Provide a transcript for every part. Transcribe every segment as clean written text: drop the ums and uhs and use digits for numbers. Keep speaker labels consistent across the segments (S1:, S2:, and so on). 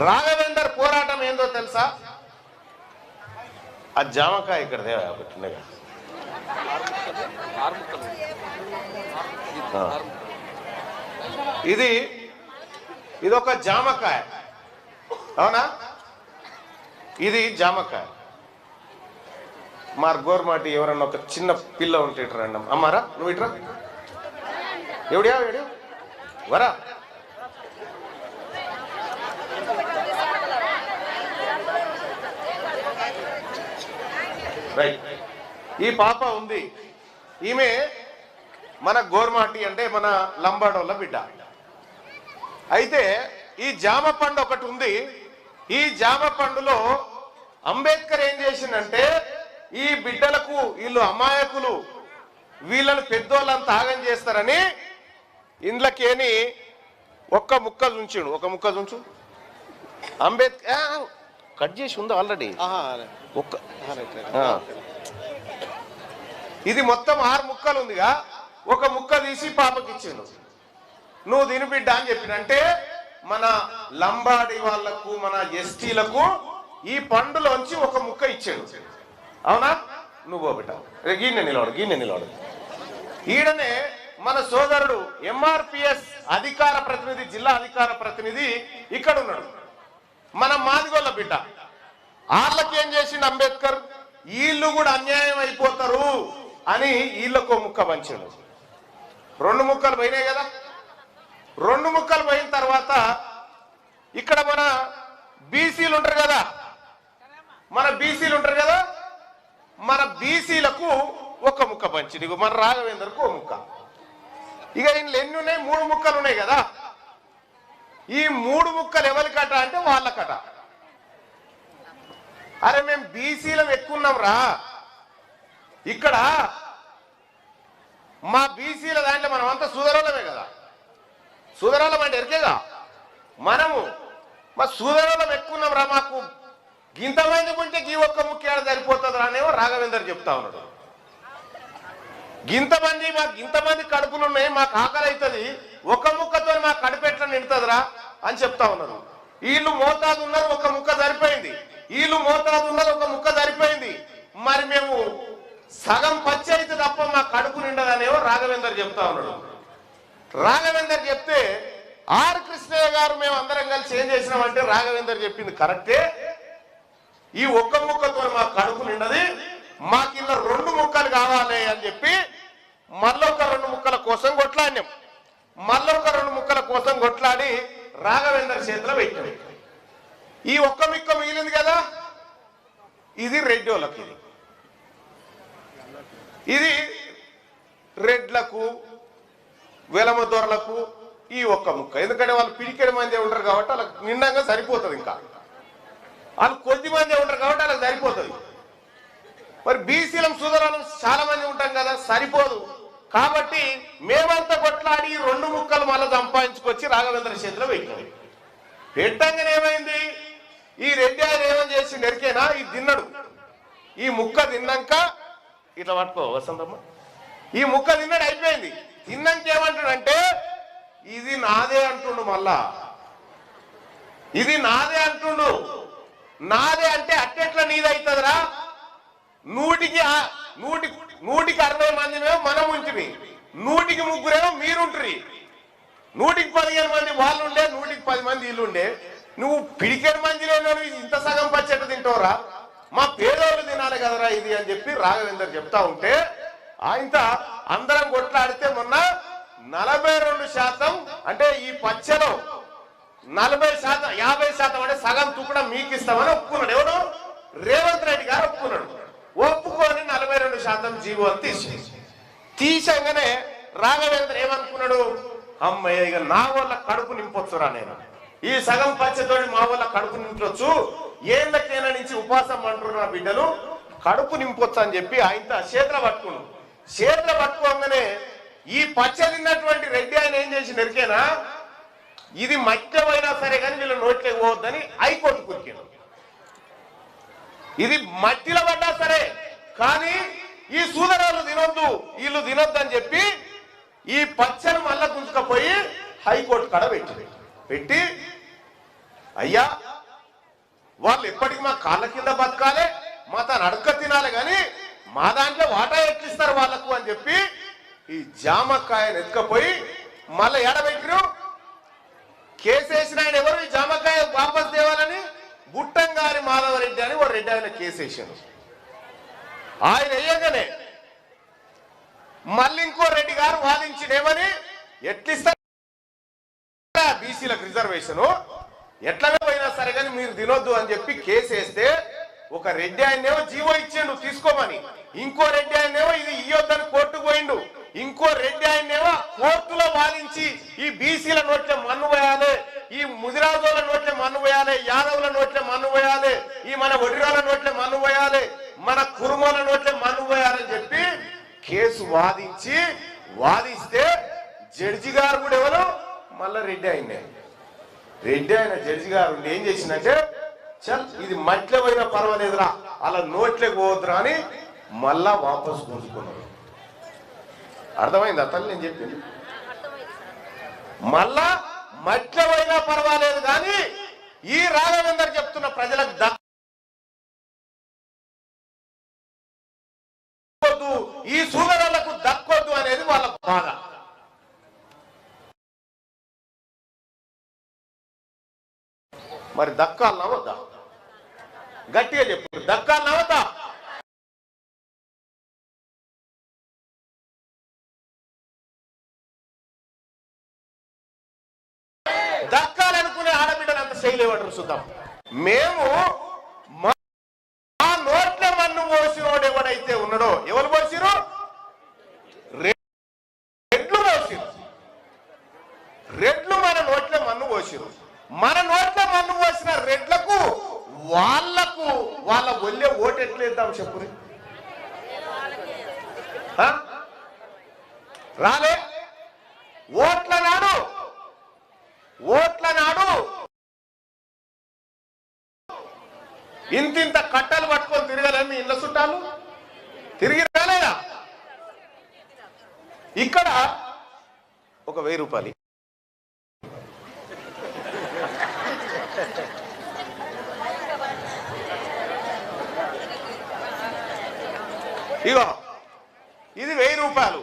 S1: రాఘవేందర్ పోరాటం ఏందో తెలుసా? ఆ జామకాయ ఇక్కడ పెట్టినగా ఇది ఒక జామకాయ, అవునా? ఇది జామకాయ. మార్ గోర్మాటి ఎవరన్నా ఒక చిన్న పిల్ల ఉంటే ఇట్రా రండి. అమ్మారా నువ్వు ఇట్రా, ఎవడియా ఎవడు వరా. రైట్, ఈ పాప ఉంది, ఈమె మన గోర్మాటి అంటే మన లంబాడోళ్ళ బిడ్డ. అయితే ఈ జామ పండు ఒకటి ఉంది. ఈ జామ పండులో అంబేద్కర్ ఏం చేసిందంటే ఈ బిడ్డలకు వీళ్ళు అమాయకులు, వీళ్ళని పెద్దోళ్ళంతా ఆగం చేస్తారని ఇండ్లకేని ఒక్క ముక్క చుంచాడు. ఒక ముక్క చుంచు. అంబేద్కర్ కట్ చేసి ఉందా ఆల్రెడీ? ఇది మొత్తం 6 ముక్కలు ఉందిగా, ఒక ముక్క తీసి పాపకి ఇచ్చిండు. నువ్వు తిని బిడ్డ అని చెప్పినంటే మన లంబాడి వాళ్లకు మన ఎస్టీలకు ఈ పండులోంచి ఒక ముక్క ఇచ్చాడు, అవునా? నువ్వు బిడ్డ గీనె నిలవడు. ఈడనే మన సోదరుడు ఎంఆర్పిఎస్ అధికార ప్రతినిధి, జిల్లా అధికార ప్రతినిధి ఇక్కడ ఉన్నాడు, మన మాదిగోళ్ళ బిడ్డ. వాళ్ళకి ఏం చేసిండు అంబేద్కర్? వీళ్ళు కూడా అన్యాయం అయిపోతారు అని వీళ్ళకు ముక్క పంచాడు. 2 ముక్కలు పోయినాయి కదా. 2 ముక్కలు పోయిన తర్వాత ఇక్కడ మన బీసీలు ఉంటారు కదా, మన బీసీలకు ఒక ముక్క పంచింది. మన రాఘవేందర్కు ఒక ముక్క. ఇక ఇంట్లో ఎన్ని ఉన్నాయి? 3 ముక్కలు ఉన్నాయి కదా. ఈ 3 ముక్కలు ఎవరికట అంటే వాళ్ళకట. అరే మేము బీసీలం ఎక్కున్నాం రా, ఇక్కడ మా బీసీల దాంట్లో మనం అంతా సూదరోళమే కదా. సూదరోళం అంటే ఎరికేగా మనము, మా సూదరోళం ఎక్కున్నాం రా, మాకు గింతమంది ఉంటే గీ ఒక్క ముఖ్యాడ సరిపోతుంది రానేమో రాఘవేందర్ చెప్తా ఉన్నాడు. గింతమంది కడుపులు ఉన్నాయి, మాకు ఆకలి అవుతుంది, ఒక ముక్కతో మా కడుపు ఎట్లా నిండుతుందిరా అని చెప్తా ఉన్నారు. వీళ్ళు మోతాదు ఉన్నారు, ఒక ముక్క సరిపోయింది. వీళ్ళు మోతాదు ఉన్నారు, ఒక ముక్క సరిపోయింది. మరి మేము సగం పచ్చి అయితే తప్ప మా కడుపు నిండదనేమో రాఘవేందర్ చెప్తా ఉన్నాడు. రాఘవేందర్ చెప్తే ఆర్ కృష్ణయ్య గారు మేము అందరం కలిసి ఏం చేసినామంటే రాఘవేందర్ చెప్పింది కరెక్టే, ఈ ఒక్క ముక్కతో మా కడుపు నిండది, మాకు ఇలా 2 ముక్కలు కావాలి అని చెప్పి మళ్ళొక 2 ముక్కల కోసం కొట్లాడినాం. మళ్ళొక 2 ముక్కల కోసం కొట్లాడి రాఘవేందర్ చేతిలో పెట్టాడు. ఈ ఒక్క ముక్క మిగిలింది కదా, ఇది రెడ్డోళ్ళకి, ఇది రెడ్లకు వెలమదొరలకు ఈ ఒక్క ముక్క. ఎందుకంటే వాళ్ళు పిడికెడు మంది ఉంటారు కాబట్టి వాళ్ళకి నిండంగా సరిపోతుంది. ఇంకా వాళ్ళు కొద్ది మంది ఉంటారు కాబట్టి వాళ్ళకి సరిపోతుంది. మరి బీసీలం సుధరాలం చాలా మంది ఉంటాం కదా, సరిపోదు. కాబట్టి మేమంతా కొట్లాడి 2 ముక్కలు మళ్ళీ సంపాదించుకొచ్చి రాఘవేంద్ర చేతిలో పెట్టాం. పెట్టంగానే ఏమైంది? ఈ రెడ్డి ఆయన ఏమని చేసి నెరికేనా ఇది తిన్నాడు. ఈ ముక్క తిన్నాక ఇట్లా పట్టుకో వసంతమ్మ, ఈ ముక్క తిన్నాడు, అయిపోయింది. తిన్నాక ఏమంటాడంటే ఇది నాదే అంటుండు. మళ్ళా ఇది నాదే అంటుండు. నాదే అంటే అట్టెట్లా నీదవుతుందిరా? 100కి 60 మందిమేమో మనం ఉంటుంది, 100కి 3 మీరుంటారు, 100కి 15 మంది వాళ్ళు ఉండే, 100కి 10 మంది వీళ్ళు ఉండే. నువ్వు పిడికెడు మంది లేని ఇంత సగం పచ్చట తింటావురా, మా పేదోళ్ళు తినాలి కదరా ఇది అని చెప్పి రాఘవేందర్ చెప్తా ఉంటే ఆయన అందరం కొట్లాడితే మొన్న 42% అంటే ఈ పచ్చలో 40%, 50% అంటే సగం తుకడం మీకు ఇస్తామని ఒప్పుకున్నాడు. ఎవరు? రేవంత్ రెడ్డి గారు ఒప్పుకున్నాడు. ఒప్పుకొని 42% జీవో అని తీసంగానే రాఘవేంద్ర ఏమనుకున్నాడు? అమ్మయ్య ఇక నా వల్ల కడుపు నింపొచ్చురా, నేను ఈ సగం పచ్చతోటి మా వల్ల కడుపు నింపొచ్చు, ఏళ్ళకైనా నుంచి ఉపాసం అంటున్నారు నా బిడ్డలు, కడుపు నింపొచ్చు అని చెప్పి ఆయన చేతుల పట్టుకున్నాడు. చేతుల పట్టుకోగానే ఈ పచ్చ తిన్నటువంటి రెడ్డి ఆయన ఏం చేసి నెరికేనా, ఇది మత్యమైనా సరే కానీ వీళ్ళు నోట్లోకి పోవద్దని హైకోర్టు కురికాడు. ఇది మట్టిలో పడ్డా సరే కానీ ఈ సూదరాలు తినొద్దు, వీళ్ళు తినొద్దు అని చెప్పి ఈ పచ్చను మళ్ళా గుంజుకపోయి హైకోర్టు కాడ పెట్టి అయ్యా వాళ్ళు ఎప్పటికీ మా కాళ్ళ కింద బతకాలి, మా తను అడక తినాలి, కానీ మా దాంట్లో వాటా ఎట్లిస్తారు వాళ్ళకు అని చెప్పి ఈ జామకాయను ఎత్తుకపోయి మళ్ళీ ఎడబెట్టిరు. కేసు వేసిన ఆయన ఎవరు? ఈ జామకాయ వాపస్ తేవాలని గుట్టంగారి మాధవరెడ్డి అని ఓ రెడ్డి ఆయన కేసు వేసాను. ఆయన వేయగానే మళ్ళీ ఇంకో రెడ్డి గారు వాదించినేమని ఎట్లిస్తారు బీసీలకు రిజర్వేషన్ ఎట్లా పోయినా సరే కానీ మీరు తినొద్దు అని చెప్పి కేసు వేస్తే ఒక రెడ్డి ఆయనేమో జీవో ఇచ్చిండు తీసుకోమని, ఇంకో రెడ్డి ఆయనేమో ఇది ఇయ్యొద్దని కోర్టుకు పోయిండు, ఇంకో రెడ్డి ఆయనేమో కోర్టులో వాదించి ఈ బీసీల నోట్ల మన్ను పోయాలి, ఈ ముదిరాజుల నోట్ల మన్ను పోయాలి, యాదవుల నోట్ల మన్ను పోయాలి, ఈ మన ఒడిరాల నోట్ల మన్ను పోయాలి, మన కురుమల నోట్ల మన్ను పోయాలని చెప్పి కేసు వాదిస్తే జడ్జి గారు కూడా ఎవరు మళ్ళా రెడ్డి ఆయన జడ్జి గారు ఏం చేసిందంటే చల్ ఇది మట్లే పోయినా పర్వాలేదురా అలా నోట్లేకి పోవద్దురా అని మళ్ళా వాపసు గుంజుకున్నారు. అర్థమైంది అతను నేను చెప్పింది? మళ్ళా మట్లే పోయినా పర్వాలేదు కానీ ఈ రాఘవేందర్ చెప్తున్న ప్రజలకు దక్కొద్దు, ఈ సూదరులకు దక్కొద్దు అనేది వాళ్ళ బాధ. మరి దక్కాలనా వద్దా? గట్టిగా చెప్పు, దక్కాలనా వద్దా? దక్కాలనుకునే ఆడబిడ్డలంత చేయలేవాడు చూద్దాం. మేము మా నోట్ల మన్ను పోసినోడు ఎవడైతే ఉన్నాడో, ఎవరు పోసిరు? రెడ్లు పోసిరు. రెడ్లు మన నోట్ల మన్ను పోసిరు. మన నోట్ల మన్ను పోసిన రెడ్లకు వాళ్ళ ఒళ్ళే ఓటు ఎట్లేద్దాం చెప్పురి? రాలే ఓట్ల నాడు ఇంతింత కట్టలు పట్టుకొని తిరగలే మీ ఇళ్ళ చుట్టాలు తిరిగి రాలేదా? ఇక్కడ ఒక 1000 రూపాయలు ఇగో ఇది 1000 రూపాయలు.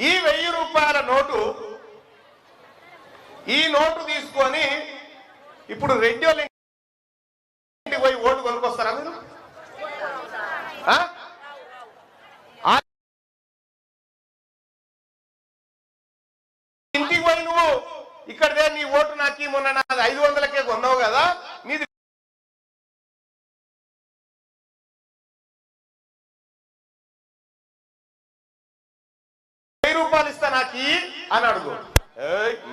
S1: ఈ 1000 రూపాయల నోటు, ఈ నోటు తీసుకొని ఇప్పుడు రెడ్డి వాళ్ళ ఇంటికి పోయి ఓటు కొనుక్కొస్తారా మీరు? ఇంటికి పోయి నువ్వు ఇక్కడదే నీ ఓటు నాకు మొన్న 500కే కొన్నావు కదా, నీది 1000 రూపాయలు ఇస్తా నాకి అని అడుగు.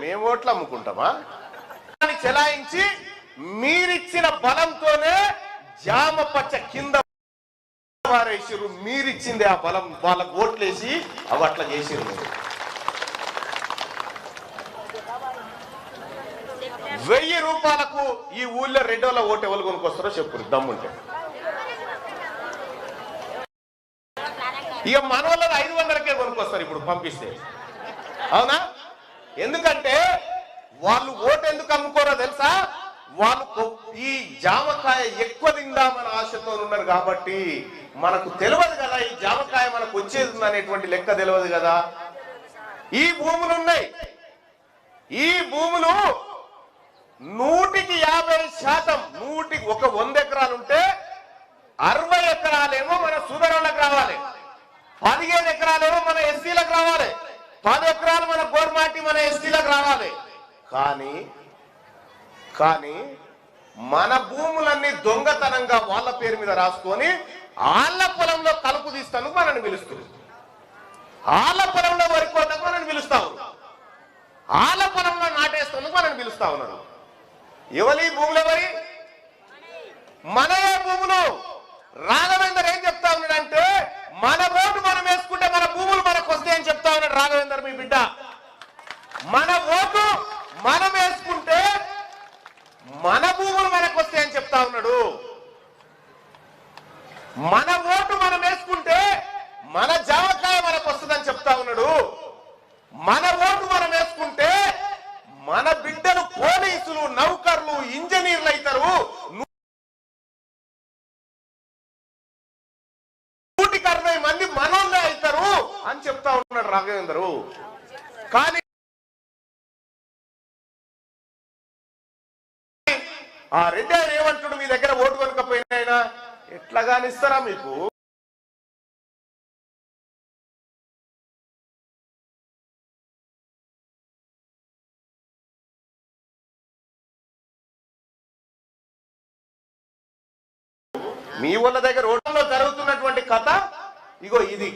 S1: మేము ఓట్లు అమ్ముకుంటామా? చెలాయించి మీరిచ్చిన బలంతోనే జామ పచ్చ కింద వారేసిరు. మీరిచ్చింది ఆ బలం, వాళ్ళకు ఓట్లేసి అవి అట్లా చేసిరు. 1000 రూపాయలకు ఈ ఊళ్ళో రెడ్డోళ్ళ ఓటు ఎవరు కొనుక్కొస్తారో చెప్పు దమ్ముంటే. ఇక మన వాళ్ళది 500కే కొనుక్కొస్తారు ఇప్పుడు పంపిస్తే, అవునా? ఎందుకంటే వాళ్ళు ఓటు ఎందుకు అమ్ముకోరో తెలుసా? వాళ్ళు ఈ జామకాయ ఎక్కువ తిందామని ఆశతో ఉన్నారు కాబట్టి. మనకు తెలియదు కదా ఈ జామకాయ మనకు వచ్చేది అనేటువంటి లెక్క తెలియదు కదా. ఈ భూములు ఉన్నాయి, ఈ భూములు 100కి 50%, 100కి 100 ఎకరాలు ఉంటే 60 ఎకరాలేమో మన సూదరులకు రావాలి, 15 ఎకరాలేమో మన ఎస్సీలకు రావాలి, 10 ఎకరాలు మన గోర్మాటి మన ఎస్టీలకు రావాలి. కానీ మన భూములన్నీ దొంగతనంగా వాళ్ళ పేరు మీద రాసుకొని వాళ్ళ పొలంలో కలుపు తీస్తాను మనల్ని పిలుస్తుంది, వాళ్ళ పొలంలో వరి కోతకు మనల్ని పిలుస్తా ఉన్నారు, వాళ్ళ పొలంలో నాటేస్తాను మనల్ని పిలుస్తా ఉన్నారు. ఎవరి భూములు ఎవరి? మనయే భూములు. రాఘవేందర్ ఏం చెప్తా ఉన్నాడంటే మన ఓటు మనం వేసుకుంటే మన భూములు మనకు వస్తాయని చెప్తా ఉన్నాడు రాఘవేందర్ మీ బిడ్డ. మన ఓటు మనం వేసుకుంటే మన భూములు మనకు వస్తాయని చెప్తా ఉన్నాడు. మన ఓటు మనం వేసుకుంటే మన జామకాయ మనకు వస్తుందని చెప్తా ఉన్నాడు. మన ఓటు మనం వేసుకుంటే మన బిడ్డలు పోనీ అని చెప్తా ఉన్నాడు రాఘవేందరు. కానీ ఆ రెడ్డి ఆయన ఏమంటాడు, మీ దగ్గర ఓటు కొనకపోయినా ఆయన ఎట్లా కానిస్తారా మీకు? మీ వాళ్ళ దగ్గర ఓటర్లో జరుగుతున్నటువంటి కథ ఇగో ఇది.